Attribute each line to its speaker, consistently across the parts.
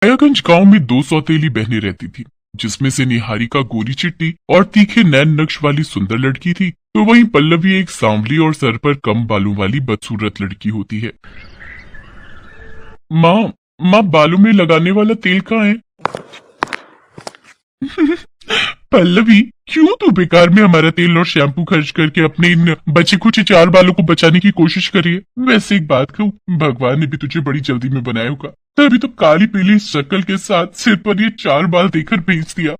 Speaker 1: मायागंज गांव में दो सौतेली बहनें रहती थी, जिसमें से निहारिका गोरी चिट्टी और तीखे नैन नक्श वाली सुंदर लड़की थी, तो वहीं पल्लवी एक सांवली और सर पर कम बालों वाली बदसूरत लड़की होती है। माँ माँ, बालों में लगाने वाला तेल कहाँ है? पल्लवी, क्यों तू बेकार में हमारा तेल और शैम्पू खर्च करके अपने इन बचे कुछ चार बालों को बचाने की कोशिश कर रही है? वैसे एक बात कहूँ, भगवान ने भी तुझे बड़ी जल्दी में बनाया होगा, तभी तो काली पीली शक्ल के साथ सिर पर ये चार बाल देकर भेज दिया।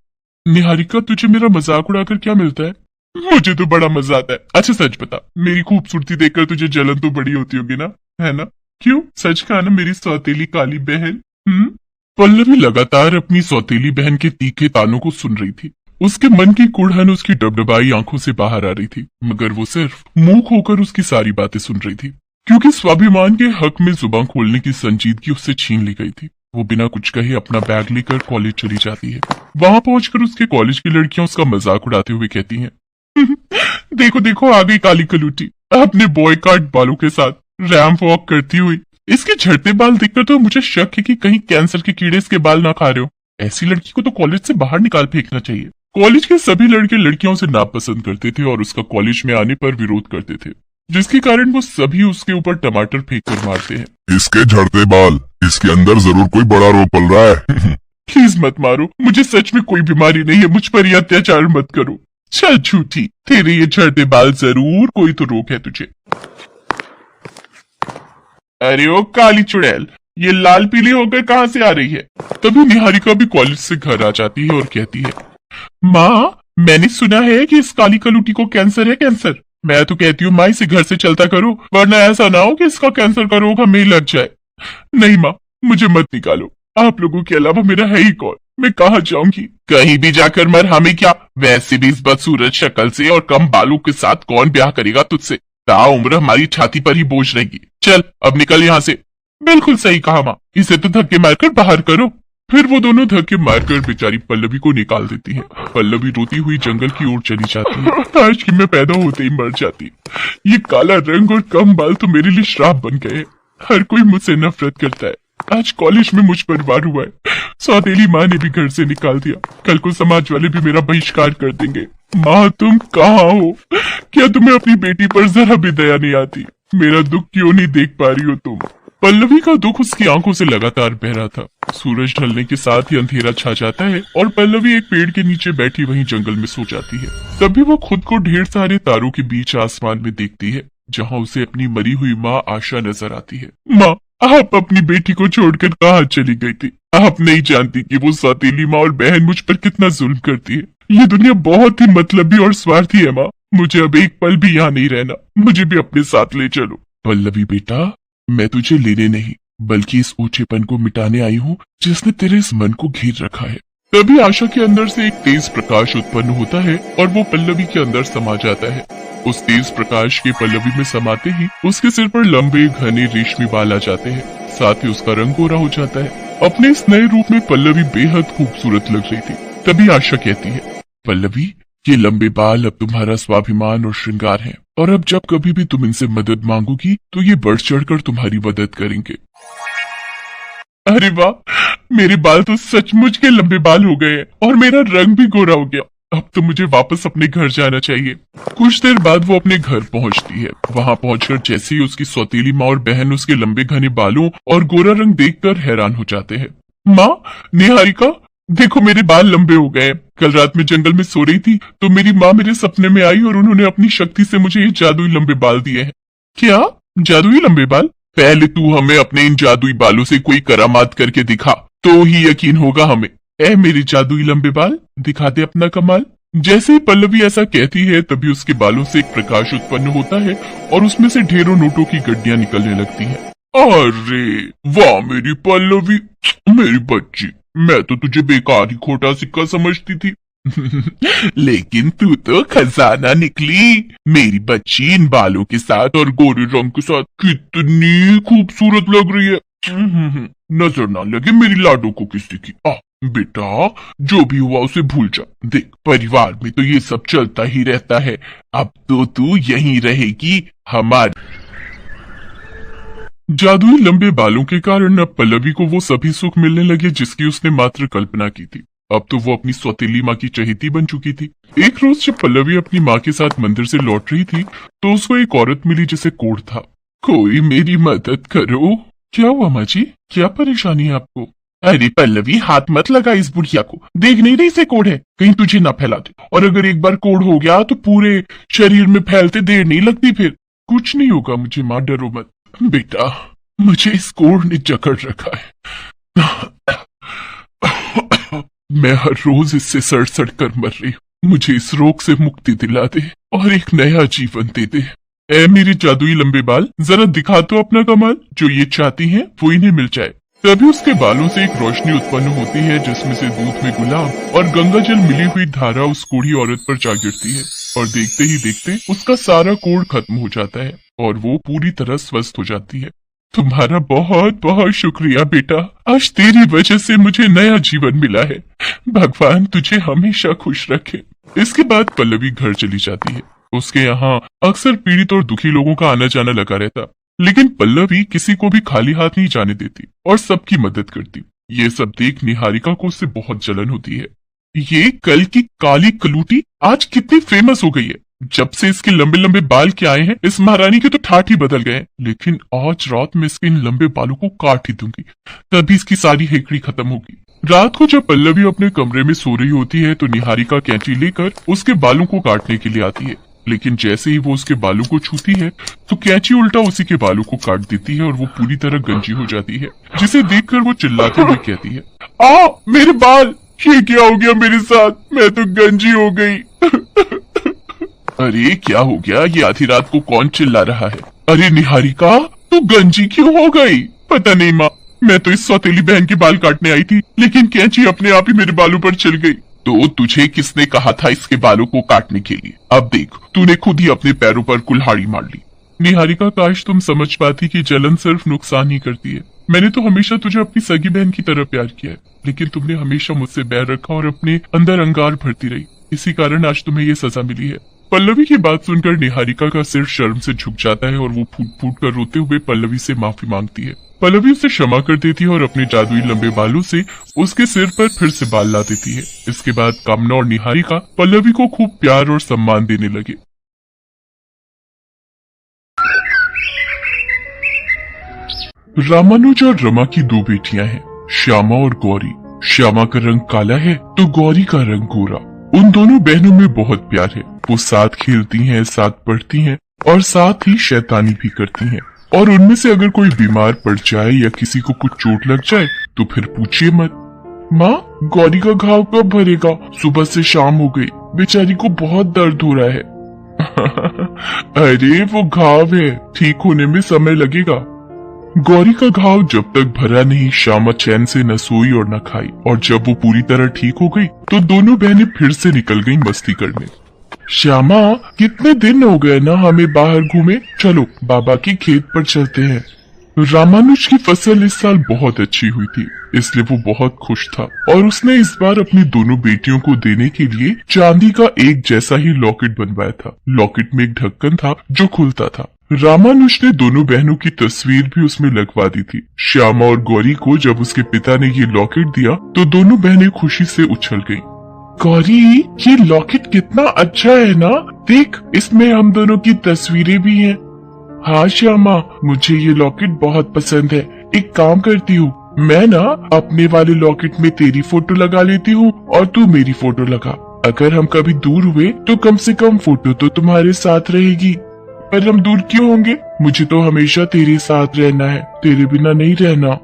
Speaker 1: निहारिका, तुझे मेरा मजाक उड़ाकर क्या मिलता है? मुझे तो बड़ा मजा आता है। अच्छा सच बता, मेरी खूबसूरती देखकर तुझे जलन तो बड़ी होती होगी ना, है ना? क्यों, सच कहा ना मेरी सौतेली काली बहन? पल्लवी लगातार अपनी सौतेली बहन के तीखे तानों को सुन रही थी। उसके मन की कुड़हन उसकी डबडबाई आंखों से बाहर आ रही थी, मगर वो सिर्फ मुंह खोकर उसकी सारी बातें सुन रही थी, क्योंकि स्वाभिमान के हक में जुबान खोलने की संजीदगी उससे छीन ली गई थी। वो बिना कुछ कहे अपना बैग लेकर कॉलेज चली जाती है। वहां पहुंचकर उसके कॉलेज की लड़कियां उसका मजाक उड़ाते हुए कहती हैं, देखो देखो, आ गई काली कलूटी अपने बॉय काट बालों के साथ रैंप वॉक करती हुई। इसके झड़ते बाल देखकर तो मुझे शक है कि कहीं कैंसर के कीड़े इसके बाल ना खा रहे हो। ऐसी लड़की को तो कॉलेज से बाहर निकाल फेंकना चाहिए। कॉलेज के सभी लड़के लड़कियों से नापसंद करते थे और उसका कॉलेज में आने पर विरोध करते थे, जिसके कारण वो सभी उसके ऊपर टमाटर फेंक कर मारते हैं।
Speaker 2: इसके झड़ते बाल, इसके अंदर जरूर कोई बड़ा रोग पल रहा है।
Speaker 1: प्लीज मत मारो, मुझे सच में कोई बीमारी नहीं है, मुझ पर ये अत्याचार मत करो। चल झूठी, तेरे ये झड़ते बाल जरूर कोई तो रोग है तुझे। अरे ओ काली चुड़ैल, ये लाल पीली होकर कहाँ से आ रही है? तभी निहारिका भी कॉलेज से घर आ जाती है और कहती है, माँ, मैंने सुना है कि इस काली कलूटी को कैंसर है। कैंसर? मैं तो कहती हूँ माँ, इसे घर से चलता करो, वरना ऐसा ना हो कि इसका कैंसर का रोग हमें लग जाए। नहीं माँ, मुझे मत निकालो, आप लोगों के अलावा मेरा है ही कौन? मैं कहाँ जाऊंगी? कहीं भी जाकर मर, हमें क्या? वैसे भी इस बदसूरत शक्ल से और कम बालों के साथ कौन ब्याह करेगा तुझसे? ताउम्र हमारी छाती पर ही बोझ रहेगी। चल अब निकल यहाँ से। बिल्कुल सही कहा माँ, इसे तो धक्के मारकर बाहर करो। फिर वो दोनों धक्के मारकर बेचारी पल्लवी को निकाल देती हैं। पल्लवी रोती हुई जंगल की ओर चली जाती है। आज की मैं पैदा होते ही मर जाती। ये काला रंग और कम बाल तो मेरे लिए श्राप बन गए हैं। हर कोई मुझसे नफरत करता है। आज कॉलेज में मुझ पर वार हुआ है। सौतेली माँ ने भी घर से निकाल दिया। कल को समाज वाले भी मेरा बहिष्कार कर देंगे। माँ, तुम कहाँ हो? क्या तुम्हें अपनी बेटी पर जरा भी दया नहीं आती? मेरा दुख क्यों नहीं देख पा रही हो तुम? पल्लवी का दुख उसकी आंखों से लगातार बह रहा था। सूरज ढलने के साथ ही अंधेरा छा जाता है और पल्लवी एक पेड़ के नीचे बैठी वहीं जंगल में सो जाती है। तभी वो खुद को ढेर सारे तारों के बीच आसमान में देखती है, जहाँ उसे अपनी मरी हुई माँ आशा नजर आती है। माँ, आप अपनी बेटी को छोड़कर कहाँ चली गई थी? आप नहीं जानती कि वो सौतेली माँ और बहन मुझ पर कितना जुल्म करती है। ये दुनिया बहुत ही मतलबी और स्वार्थी है माँ। मुझे अब एक पल भी यहाँ नहीं रहना, मुझे भी अपने साथ ले चलो। पल्लवी बेटा, मैं तुझे लेने नहीं बल्कि इस ऊंचेपन को मिटाने आई हूँ जिसने तेरे इस मन को घेर रखा है। तभी आशा के अंदर से एक तेज प्रकाश उत्पन्न होता है और वो पल्लवी के अंदर समा जाता है। उस तेज प्रकाश के पल्लवी में समाते ही उसके सिर पर लंबे घने रेशमी बाल आ जाते हैं, साथ ही उसका रंग गोरा हो जाता है। अपने इस नए रूप में पल्लवी बेहद खूबसूरत लग रही थी। तभी आशा कहती है, पल्लवी, ये लंबे बाल अब तुम्हारा स्वाभिमान और श्रृंगार है, और अब जब कभी भी तुम इनसे मदद मांगोगी तो ये बढ़ चढ़कर तुम्हारी मदद करेंगे। अरे वाह, मेरे बाल तो सचमुच के लंबे बाल हो गए हैं और मेरा रंग भी गोरा हो गया। अब तो मुझे वापस अपने घर जाना चाहिए। कुछ देर बाद वो अपने घर पहुंचती है। वहां पहुंचकर जैसे ही उसकी सौतेली माँ और बहन उसके लंबे घने बालों और गोरा रंग देखकर हैरान हो जाते हैं। माँ, निहारिका, देखो मेरे बाल लंबे हो गए। कल रात में जंगल में सो रही थी तो मेरी माँ मेरे सपने में आई और उन्होंने अपनी शक्ति से मुझे ये जादुई लंबे बाल दिए हैं। क्या जादुई लंबे बाल? पहले तू हमें अपने इन जादुई बालों से कोई करामात करके दिखा, तो ही यकीन होगा हमें। ए मेरे जादुई लंबे बाल, दिखा दे अपना कमाल। जैसे ही पल्लवी ऐसा कहती है तभी उसके बालों से एक प्रकाश उत्पन्न होता है और उसमें से ढेरों नोटों की गड्डियां निकलने लगती हैं। अरे वाह मेरी पल्लवी, मेरी बच्ची, मैं तो तुझे बेकार ही खोटा सिक्का समझती थी। लेकिन तू तो खजाना निकली। मेरी बच्ची इन बालों के साथ और गोरे रंग के साथ कितनी खूबसूरत लग रही है। नजर ना लगे मेरी लाडो को किसी की। बेटा, जो भी हुआ उसे भूल जा। देख, परिवार में तो ये सब चलता ही रहता है। अब तो तू यहीं रहेगी हमारी। जादुई लंबे बालों के कारण अब पल्लवी को वो सभी सुख मिलने लगे जिसकी उसने मात्र कल्पना की थी। अब तो वो अपनी सौतेली माँ की चहेती बन चुकी थी। एक रोज जब पल्लवी अपनी माँ के साथ मंदिर से लौट रही थी तो उसको एक औरत मिली जिसे कोढ़ था। कोई मेरी मदद करो। क्या हुआ माँ जी, क्या परेशानी है आपको? अरे पल्लवी, हाथ मत लगा इस बुढ़िया को, देख नहीं रही से कोढ़ है, कहीं तुझे ना फैला दे। और अगर एक बार कोढ़ हो गया तो पूरे शरीर में फैलते देर नहीं लगती फिर। कुछ नहीं होगा मुझे माँ, डरो मत। बेटा, मुझे इस कोढ़ ने जकड़ रखा है। मैं हर रोज इससे सड़ सड़ कर मर रही हूँ। मुझे इस रोग से मुक्ति दिला दे और एक नया जीवन दे दे। ऐ मेरी जादुई लंबे बाल, जरा दिखा तो अपना कमाल। जो ये चाहती हैं वो इन्हें मिल जाए। तभी उसके बालों से एक रोशनी उत्पन्न होती है जिसमें से दूध में गुलाब और गंगा जल मिली हुई धारा उस कोढ़ी औरत पर जा गिरती है और देखते ही देखते उसका सारा कोढ़ खत्म हो जाता है और वो पूरी तरह स्वस्थ हो जाती है। तुम्हारा बहुत बहुत शुक्रिया बेटा, आज तेरी वजह से मुझे नया जीवन मिला है। भगवान तुझे हमेशा खुश रखे। इसके बाद पल्लवी घर चली जाती है। उसके यहाँ अक्सर पीड़ित और दुखी लोगों का आना जाना लगा रहता, लेकिन पल्लवी किसी को भी खाली हाथ नहीं जाने देती और सबकी मदद करती। ये सब देख निहारिका को उससे बहुत जलन होती है। ये कल की काली कलूटी आज कितनी फेमस हो गई है। जब से इसके लंबे लंबे बाल के आए हैं इस महारानी के तो ठाठ ही बदल गए हैं। लेकिन आज रात में इसके इन लंबे बालों को काट ही दूंगी, तभी इसकी सारी हेकड़ी खत्म होगी। रात को जब पल्लवी अपने कमरे में सो रही होती है तो निहारिका कैंची लेकर उसके बालों को काटने के लिए आती है। लेकिन जैसे ही वो उसके बालों को छूती है तो कैंची उल्टा उसी के बालों को काट देती है और वो पूरी तरह गंजी हो जाती है, जिसे देखकर वो चिल्लाते हुए कहती है, आ मेरे बाल, ये क्या हो गया मेरे साथ, मैं तो गंजी हो गई। अरे क्या हो गया, ये आधी रात को कौन चिल्ला रहा है? अरे निहारिका, तू गंजी क्यों हो गई? पता नहीं माँ, मैं तो इस सौतेली बहन के बाल काटने आई थी, लेकिन कैंची अपने आप ही मेरे बालों पर चल गई। तो तुझे किसने कहा था इसके बालों को काटने के लिए? अब देख, तूने खुद ही अपने पैरों पर कुल्हाड़ी मार ली। निहारिका, काश तुम समझ पाती कि जलन सिर्फ नुकसान ही करती है। मैंने तो हमेशा तुझे अपनी सगी बहन की तरह प्यार किया है, लेकिन तुमने हमेशा मुझसे बैर रखा और अपने अंदर अंगार भरती रही। इसी कारण आज तुम्हें ये सजा मिली है। पल्लवी की बात सुनकर निहारिका का सिर शर्म से झुक जाता है और वो फूट फूट कर रोते हुए पल्लवी से माफी मांगती है। पल्लवी उसे क्षमा कर देती है और अपने जादुई लंबे बालों से उसके सिर पर फिर से बाल ला देती है। इसके बाद कामना और निहारिका पल्लवी को खूब प्यार और सम्मान देने लगे। रामानुज और रमा की दो बेटियां हैं, श्यामा और गौरी। श्यामा का रंग काला है तो गौरी का रंग गोरा। उन दोनों बहनों में बहुत प्यार है। वो साथ खेलती हैं, साथ पढ़ती हैं और साथ ही शैतानी भी करती हैं। और उनमें से अगर कोई बीमार पड़ जाए या किसी को कुछ चोट लग जाए तो फिर पूछिए मत। माँ, गौरी का घाव कब भरेगा? सुबह से शाम हो गई, बेचारी को बहुत दर्द हो रहा है। अरे वो घाव है, ठीक होने में समय लगेगा। गौरी का घाव जब तक भरा नहीं, श्यामा चैन से न सोई और न खाई। और जब वो पूरी तरह ठीक हो गई तो दोनों बहनें फिर से निकल गईं मस्ती करने। श्यामा, कितने दिन हो गए ना हमें बाहर घूमे, चलो बाबा की खेत पर चलते हैं। रामानुज की फसल इस साल बहुत अच्छी हुई थी, इसलिए वो बहुत खुश था और उसने इस बार अपनी दोनों बेटियों को देने के लिए चांदी का एक जैसा ही लॉकेट बनवाया था। लॉकेट में एक ढक्कन था जो खुलता था। रामानुज ने दोनों बहनों की तस्वीर भी उसमें लगवा दी थी। श्यामा और गौरी को जब उसके पिता ने ये लॉकेट दिया तो दोनों बहनें खुशी से उछल गईं। गौरी, ये लॉकेट कितना अच्छा है ना, देख इसमें हम दोनों की तस्वीरें भी हैं। हाँ श्यामा, मुझे ये लॉकेट बहुत पसंद है। एक काम करती हूँ, मैं ना अपने वाले लॉकेट में तेरी फोटो लगा लेती हूँ और तू मेरी फोटो लगा। अगर हम कभी दूर हुए तो कम से कम फोटो तो तुम्हारे साथ रहेगी। पर हम दूर क्यों होंगे, मुझे तो हमेशा तेरे साथ रहना है, तेरे बिना नहीं रहना।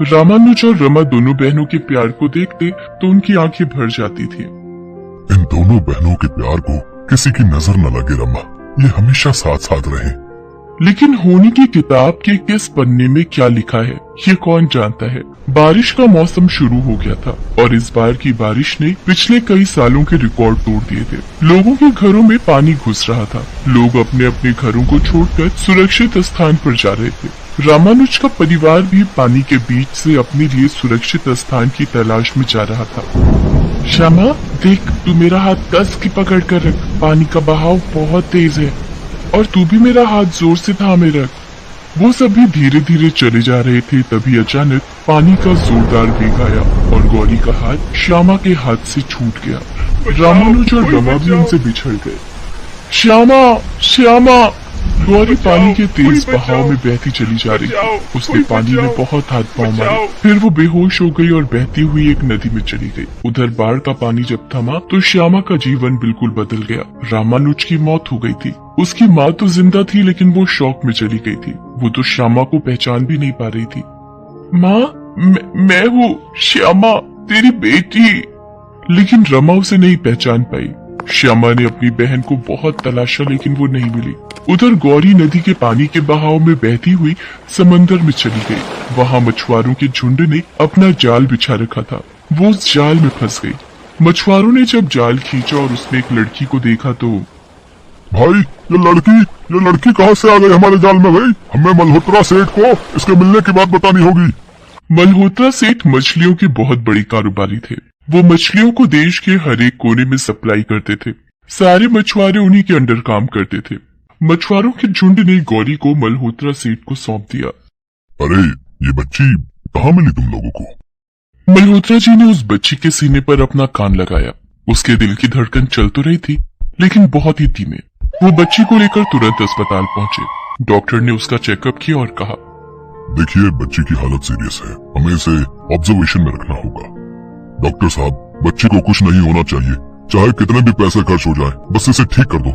Speaker 1: रामानुज और रमा दोनों बहनों के प्यार को देखते तो उनकी आंखें भर जाती थी।
Speaker 2: इन दोनों बहनों के प्यार को किसी की नजर न लगे रमा, ये हमेशा साथ साथ रहे।
Speaker 1: लेकिन होनी की किताब के किस पन्ने में क्या लिखा है ये कौन जानता है। बारिश का मौसम शुरू हो गया था और इस बार की बारिश ने पिछले कई सालों के रिकॉर्ड तोड़ दिए थे। लोगों के घरों में पानी घुस रहा था। लोग अपने अपने घरों को छोड़कर सुरक्षित स्थान पर जा रहे थे। रामानुज का परिवार भी पानी के बीच से अपने लिए सुरक्षित स्थान की तलाश में जा रहा था। श्यामा, देख तू मेरा हाथ कस के पकड़ कर रख, पानी का बहाव बहुत तेज है और तू भी मेरा हाथ जोर से थामे रख। वो सभी धीरे धीरे चले जा रहे थे, तभी अचानक पानी का जोरदार वेग आया और गौरी का हाथ श्यामा के हाथ से छूट गया। रामानुज और रमा भी उनसे बिछड़ गए। श्यामा, श्यामा! गौरी पानी के तेज बहाव में बहती चली जा रही थी। उसने पानी में बहुत हाथ पांव मारे, फिर वो बेहोश हो गई और बहती हुई एक नदी में चली गई। उधर बाढ़ का पानी जब थमा तो श्यामा का जीवन बिल्कुल बदल गया। रामानुज की मौत हो गई थी। उसकी माँ तो जिंदा थी, लेकिन वो शौक में चली गई थी। वो तो श्यामा को पहचान भी नहीं पा रही थी। माँ, मैं हूँ श्यामा, तेरी बेटी। लेकिन रमा उसे नहीं पहचान पाई। श्यामा ने अपनी बहन को बहुत तलाशा, लेकिन वो नहीं मिली। उधर गौरी नदी के पानी के बहाव में बहती हुई समंदर में चली गई। वहाँ मछुआरों के झुंड ने अपना जाल बिछा रखा था। वो उस जाल में फंस गई। मछुआरों ने जब जाल खींचा और उसमें एक लड़की को देखा तो
Speaker 2: भाई, ये लड़की कहाँ से आ गई हमारे जाल में? भाई, हमें मल्होत्रा सेठ को इसके मिलने की बात बतानी होगी।
Speaker 1: मल्होत्रा सेठ मछलियों के बहुत बड़ी कारोबारी थे। वो मछलियों को देश के हर एक कोने में सप्लाई करते थे। सारे मछुआरे उन्हीं के अंडर काम करते थे। मछुआरों के झुंड ने गौरी को मल्होत्रा सेठ को सौंप दिया।
Speaker 2: अरे, ये बच्ची कहाँ मिली तुम लोगों को?
Speaker 1: मल्होत्रा जी ने उस बच्ची के सीने पर अपना कान लगाया। उसके दिल की धड़कन चल तो रही थी, लेकिन बहुत ही धीमे। वो बच्ची को लेकर तुरंत अस्पताल पहुंचे। डॉक्टर ने उसका चेकअप किया और कहा,
Speaker 2: देखिए, बच्ची की हालत सीरियस है, हमें इसे ऑब्जर्वेशन में रखना होगा। डॉक्टर साहब, बच्ची को कुछ नहीं होना चाहिए, चाहे कितने भी पैसे खर्च हो जाए, बस इसे ठीक कर दो।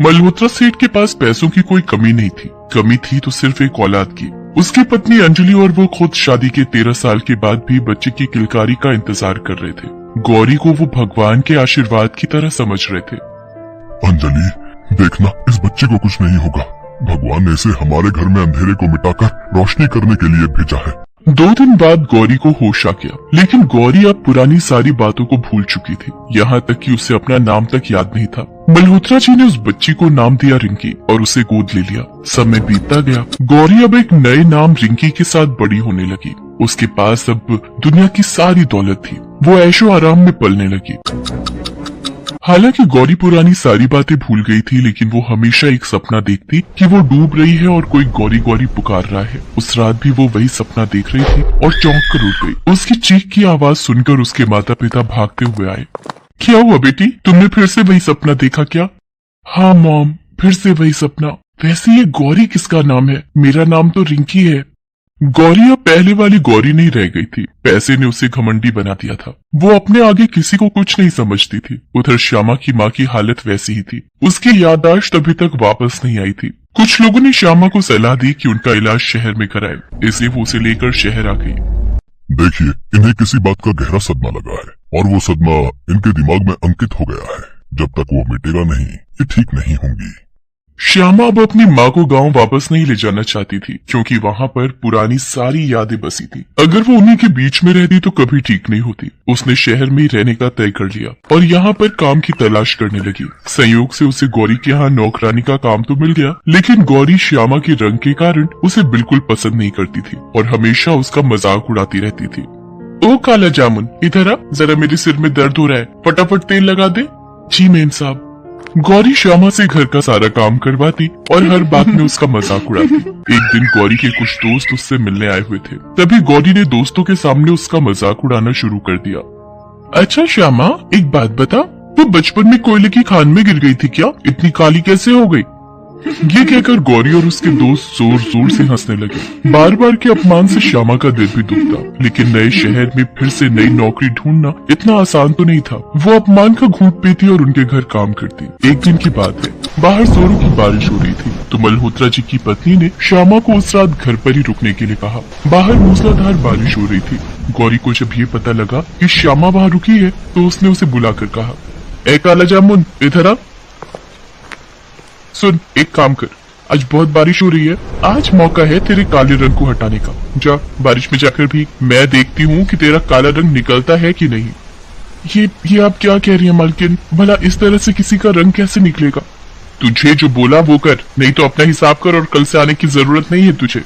Speaker 1: मल्होत्रा सेठ के पास पैसों की कोई कमी नहीं थी। कमी थी तो सिर्फ एक औलाद की। उसकी पत्नी अंजलि और वो खुद शादी के 13 साल के बाद भी बच्चे की किलकारी का इंतजार कर रहे थे। गौरी को वो भगवान के आशीर्वाद की तरह समझ रहे थे।
Speaker 2: अंजलि, देखना, इस बच्चे को कुछ नहीं होगा। भगवान ने इसे हमारे घर में अंधेरे को मिटाकर रोशनी करने के लिए भेजा है।
Speaker 1: 2 दिन बाद गौरी को होश आ गया, लेकिन गौरी अब पुरानी सारी बातों को भूल चुकी थी। यहाँ तक कि उसे अपना नाम तक याद नहीं था। मल्होत्रा जी ने उस बच्ची को नाम दिया रिंकी और उसे गोद ले लिया। समय बीतता गया। गौरी अब एक नए नाम रिंकी के साथ बड़ी होने लगी। उसके पास अब दुनिया की सारी दौलत थी। वो ऐशो आराम में पलने लगी। हालांकि गौरी पुरानी सारी बातें भूल गई थी, लेकिन वो हमेशा एक सपना देखती कि वो डूब रही है और कोई गौरी गौरी पुकार रहा है। उस रात भी वो वही सपना देख रही थी और चौंक कर उठ गई। उसकी चीख की आवाज सुनकर उसके माता पिता भागते हुए आए। क्या हुआ बेटी, तुमने फिर से वही सपना देखा क्या? हाँ मॉम, फिर से वही सपना। वैसे ये गौरी किसका नाम है? मेरा नाम तो रिंकी है। गौरी अब पहले वाली गौरी नहीं रह गई थी। पैसे ने उसे घमंडी बना दिया था। वो अपने आगे किसी को कुछ नहीं समझती थी। उधर श्यामा की माँ की हालत वैसी ही थी। उसकी याददाश्त अभी तक वापस नहीं आई थी। कुछ लोगों ने श्यामा को सलाह दी कि उनका इलाज शहर में कराए, इसलिए वो उसे लेकर शहर आ गई।
Speaker 2: देखिए, इन्हें किसी बात का गहरा सदमा लगा है और वो सदमा इनके दिमाग में अंकित हो गया है। जब तक वो मिटेगा नहीं, ये ठीक नहीं होंगी।
Speaker 1: श्यामा अब अपनी माँ को गांव वापस नहीं ले जाना चाहती थी, क्योंकि वहाँ पर पुरानी सारी यादें बसी थी। अगर वो उन्हीं के बीच में रहती तो कभी ठीक नहीं होती। उसने शहर में ही रहने का तय कर लिया और यहाँ पर काम की तलाश करने लगी। संयोग से उसे गौरी के यहाँ नौकरानी का काम तो मिल गया, लेकिन गौरी श्यामा के रंग के कारण उसे बिल्कुल पसंद नहीं करती थी और हमेशा उसका मजाक उड़ाती रहती थी। ओ काला जामुन, इधर आ, जरा मेरे सिर में दर्द हो रहा है, फटाफट तेल लगा दे। जी मेम साहब। गौरी श्यामा से घर का सारा काम करवाती और हर बात में उसका मजाक उड़ाती। एक दिन गौरी के कुछ दोस्त उससे मिलने आए हुए थे। तभी गौरी ने दोस्तों के सामने उसका मजाक उड़ाना शुरू कर दिया। अच्छा श्यामा, एक बात बता, तू बचपन में कोयले की खान में गिर गई थी क्या? इतनी काली कैसे हो गई? ये कहकर गौरी और उसके दोस्त जोर जोर से हंसने लगे। बार बार के अपमान से श्यामा का दिल भी दुखता, लेकिन नए शहर में फिर से नई नौकरी ढूंढना इतना आसान तो नहीं था। वो अपमान का घूंट पीती और उनके घर काम करती। एक दिन की बात है, बाहर जोरों की बारिश हो रही थी, तो मल्होत्रा जी की पत्नी ने श्यामा को उस रात घर पर ही रुकने के लिए कहा। बाहर मूसलाधार बारिश हो रही थी। गौरी को जब ये पता लगा कि श्यामा वहाँ रुकी है, तो उसने उसे बुलाकर कहा, ए काला जामुन, इधर आ। सुन, एक काम कर, आज बहुत बारिश हो रही है, आज मौका है तेरे काले रंग को हटाने का। जा बारिश में जाकर भी मैं देखती हूँ कि तेरा काला रंग निकलता है कि नहीं। ये आप क्या कह रही हैं मालकिन? भला इस तरह से किसी का रंग कैसे निकलेगा? तुझे जो बोला वो कर, नहीं तो अपना हिसाब कर और कल से आने की जरूरत नहीं है तुझे।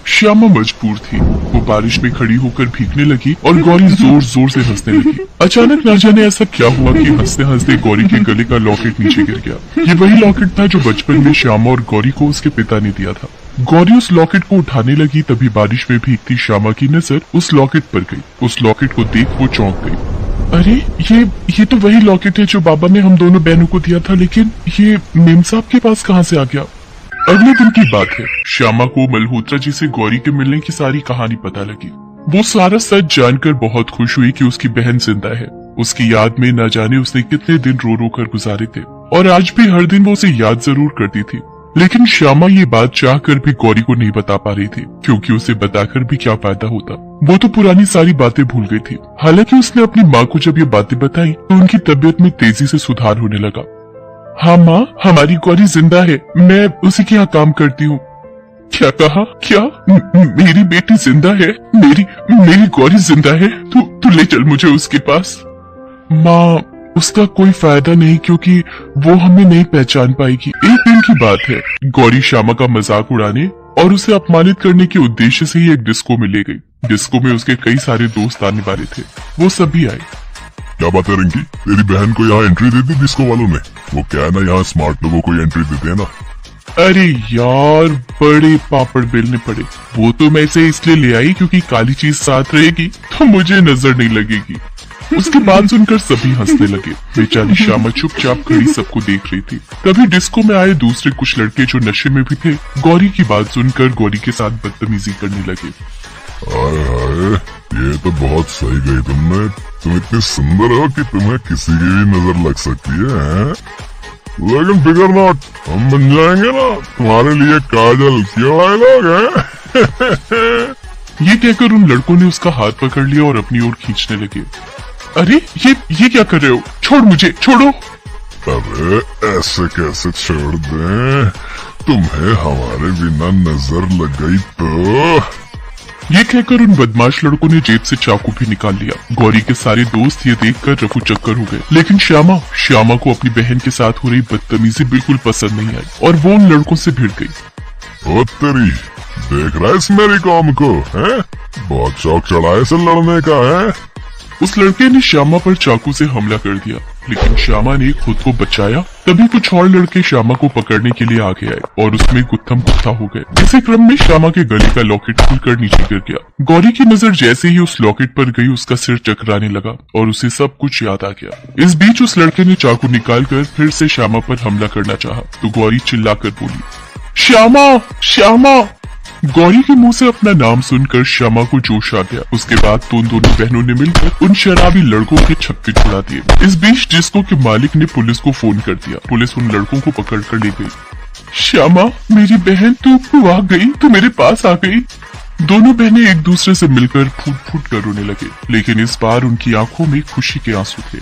Speaker 1: श्यामा मजबूर थी। वो बारिश में खड़ी होकर भीगने लगी और गौरी जोर जोर से हंसने लगी। अचानक न जाने ऐसा क्या हुआ कि हंसते हंसते गौरी के गले का लॉकेट नीचे गिर गया। ये वही लॉकेट था जो बचपन में श्यामा और गौरी को उसके पिता ने दिया था। गौरी उस लॉकेट को उठाने लगी, तभी बारिश में भीगती श्यामा की नजर उस लॉकेट पर गई। उस लॉकेट को देख वो चौंक गई। अरे ये तो वही लॉकेट है जो बाबा ने हम दोनों बहनों को दिया था, लेकिन ये मेम साहब के पास कहाँ से आ गया। अगले दिन की बात है। श्यामा को मल्होत्रा जी से गौरी के मिलने की सारी कहानी पता लगी। वो सारा सच जानकर बहुत खुश हुई कि उसकी बहन जिंदा है। उसकी याद में न जाने उसने कितने दिन रो रो कर गुजारे थे और आज भी हर दिन वो उसे याद जरूर करती थी। लेकिन श्यामा ये बात चाहकर भी गौरी को नहीं बता पा रही थी, क्योंकि उसे बताकर भी क्या फायदा होता। वो तो पुरानी सारी बातें भूल गई थी। हालांकि उसने अपनी माँ को जब ये बातें बताई तो उनकी तबीयत में तेजी से सुधार होने लगा। हाँ माँ, हमारी गौरी जिंदा है, मैं उसी के यहाँ काम करती हूँ। क्या कहा? क्या मेरी बेटी जिंदा है? मेरी गौरी जिंदा है? तू ले चल मुझे उसके पास। माँ, उसका कोई फायदा नहीं, क्योंकि वो हमें नहीं पहचान पाएगी। एक दिन की बात है। गौरी श्यामा का मजाक उड़ाने और उसे अपमानित करने के उद्देश्य से ही एक डिस्को में ले गई। डिस्को में उसके कई सारे दोस्त आने वाले थे। वो सभी आए।
Speaker 2: क्या बात है रिंकी, तेरी बहन को यहाँ एंट्री दे दी डिस्को वालों ने? वो क्या है ना, यहाँ स्मार्ट लोगों को एंट्री देते हैं ना।
Speaker 1: अरे यार, बड़े पापड़ बेलने पड़े। वो तो मैं इसे इसलिए ले आई क्योंकि काली चीज साथ रहेगी तो मुझे नजर नहीं लगेगी। उसकी बात सुनकर सभी हंसने लगे। बेचारी श्यामा चुपचाप खड़ी सबको देख रही थी। तभी डिस्को में आए दूसरे कुछ लड़के जो नशे में भी थे, गौरी की बात सुनकर गौरी के साथ बदतमीजी करने लगे।
Speaker 2: हाय हाय, ये तो बहुत सही गई तुमने। तुम इतनी सुंदर हो कि तुम्हें किसी की भी नजर लग सकती है। लेकिन फिकर नॉट, हम बन जाएंगे ना तुम्हारे लिए काजल। क्यों आए लोग हैं?
Speaker 1: ये कहकर उन लड़कों ने उसका हाथ पकड़ लिया और अपनी ओर खींचने लगे। अरे ये क्या कर रहे हो? छोड़ मुझे, छोड़ो।
Speaker 2: अरे ऐसे कैसे छोड़ दें? तुम्हें हमारे बिना नजर लग गई तो।
Speaker 1: ये कहकर उन बदमाश लड़कों ने जेब से चाकू भी निकाल लिया। गौरी के सारे दोस्त ये देखकर रफू चक्कर हो गए। लेकिन श्यामा को अपनी बहन के साथ हो रही बदतमीजी बिल्कुल पसंद नहीं आई और वो उन लड़कों से भिड़ गई।
Speaker 2: ओ तेरी, देख रहा है इस मेरी कौम को, हैं? बहुत शौक चढ़ा है इसे लड़ने का है।
Speaker 1: उस लड़के ने श्यामा पर चाकू से हमला कर दिया, लेकिन श्यामा ने खुद को बचाया। तभी कुछ और लड़के श्यामा को पकड़ने के लिए आगे आए और उसमें गुत्थम गुत्था हो गए। इसी क्रम में श्यामा के गले का लॉकेट खुलकर नीचे गिर गया। गौरी की नजर जैसे ही उस लॉकेट पर गई, उसका सिर चकराने लगा और उसे सब कुछ याद आ गया। इस बीच उस लड़के ने चाकू निकालकर फिर से श्यामा पर हमला करना चाहा तो गौरी चिल्लाकर बोली, श्यामा, श्यामा। गौरी के मुंह से अपना नाम सुनकर श्यामा को जोश आ गया। उसके बाद तो उन दोनों बहनों ने मिलकर उन शराबी लड़कों के छक्के छुड़ा दिए। इस बीच डिस्को के मालिक ने पुलिस को फोन कर दिया। पुलिस उन लड़कों को पकड़ कर ले गई। श्यामा, मेरी बहन, तू आ गई, तू मेरे पास आ गई। दोनों बहनें एक दूसरे से मिलकर फूट फूट कर रोने लगे, लेकिन इस बार उनकी आंखों में खुशी के आंसू थे।